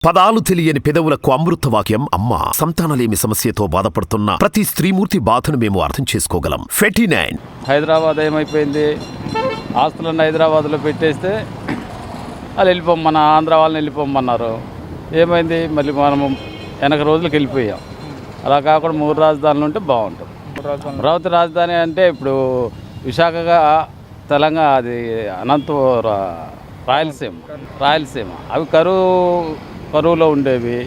పదాలు తెలియని పెదవులకు అమృతవాక్యం అమ్మ. సంతానలేమి సమస్యతో బాధపడుతున్న ప్రతి స్త్రీమూర్తి బాధను మేము అర్థం చేసుకోగలం. ఫెటినైన్. హైదరాబాద్ ఏమైపోయింది, ఆస్తులను హైదరాబాద్లో పెట్టేస్తే వాళ్ళు వెళ్ళిపోమ్మన్న ఆంధ్ర వాళ్ళని వెళ్ళిపోమన్నారు. ఏమైంది, మళ్ళీ మనము వెనక రోజులకు వెళ్ళిపోయాం. అలా కాకుండా 3 రాజధానులు ఉంటే బాగుంటుంది. అమరావతి రాజధాని అంటే ఇప్పుడు విశాఖగా తెలంగాణ, అది రాయలసీమ అవి కరువులో ఉండేవి.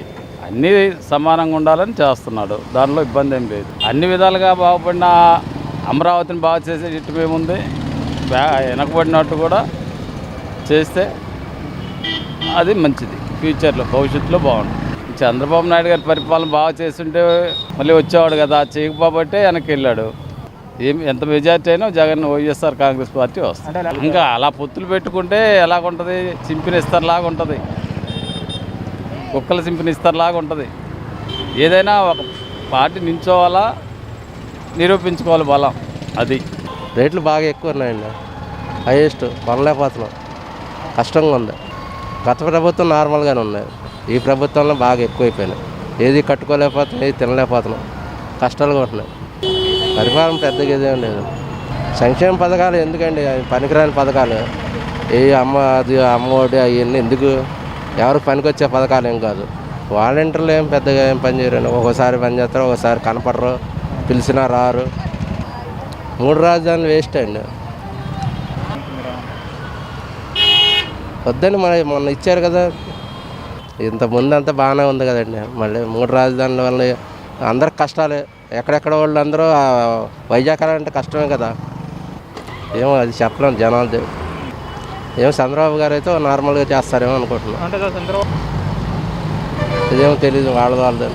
అన్నీ సమానంగా ఉండాలని చేస్తున్నాడు. దానిలో ఇబ్బంది ఏం లేదు. అన్ని విధాలుగా బాగుపడిన అమరావతిని బాగా చేసే ఇటు మేముంది. వెనకబడినట్టు కూడా చేస్తే అది మంచిది. ఫ్యూచర్లో భవిష్యత్తులో బాగుంటుంది. చంద్రబాబు నాయుడు గారి పరిపాలన బాగా చేస్తుంటే మళ్ళీ వచ్చేవాడు కదా, చేయకపోబట్టే వెనక్కి వెళ్ళాడు. ఎంత మెజార్టీ అయినా జగన్ వైఎస్ఆర్ కాంగ్రెస్ పార్టీ వస్తుంది. ఇంకా అలా పొత్తులు పెట్టుకుంటే ఎలాగుంటుంది, చింపిన ఇస్తారులాగా ఉంటుంది, కుక్కల చింపిన ఇస్తారులాగా ఉంటుంది. ఏదైనా ఒక పార్టీ నించోవాలా, నిరూపించుకోవాలి బలం. అది రేట్లు బాగా ఎక్కువ ఉన్నాయండి, హైయెస్ట్ కొనలేకపోతున్నాం, కష్టంగా ఉంది. గత ప్రభుత్వం నార్మల్గానే ఉన్నాయి, ఈ ప్రభుత్వంలో బాగా ఎక్కువైపోయినాయి. ఏది కట్టుకోలేకపోతున్నాం, ఏది తినలేకపోతున్నాం, కష్టాలుగా ఉంటున్నాయి. పరిపాలన పెద్దగా ఏదేం లేదు. సంక్షేమ పథకాలు ఎందుకండి, పనికిరాని పథకాలు. అమ్మఒడి అవన్నీ ఎందుకు, ఎవరికి పనికొచ్చే పథకాలు ఏం కాదు. వాలంటీర్లు ఏం పెద్దగా ఏం పని చేయరండి. ఒకసారి పని చేస్తారు, ఒకసారి కనపడరు, పిలిచినా రారు. 3 రాజధానులు వేస్ట్ అండి. వద్దని మొన్న ఇచ్చారు కదా, ఇంత ముందు అంతా బాగానే ఉంది కదండి. మళ్ళీ 3 రాజధానుల వల్ల అందరికి కష్టాలే. ఎక్కడెక్కడ వాళ్ళు అందరూ వైజాగ్ అంటే కష్టమే కదా. ఏమో అది చెప్పలేము జనాలది. ఏమో చంద్రబాబు గారు అయితే నార్మల్గా చేస్తారేమో అనుకుంటున్నాను. ఇదేమో తెలీదు వాళ్ళది.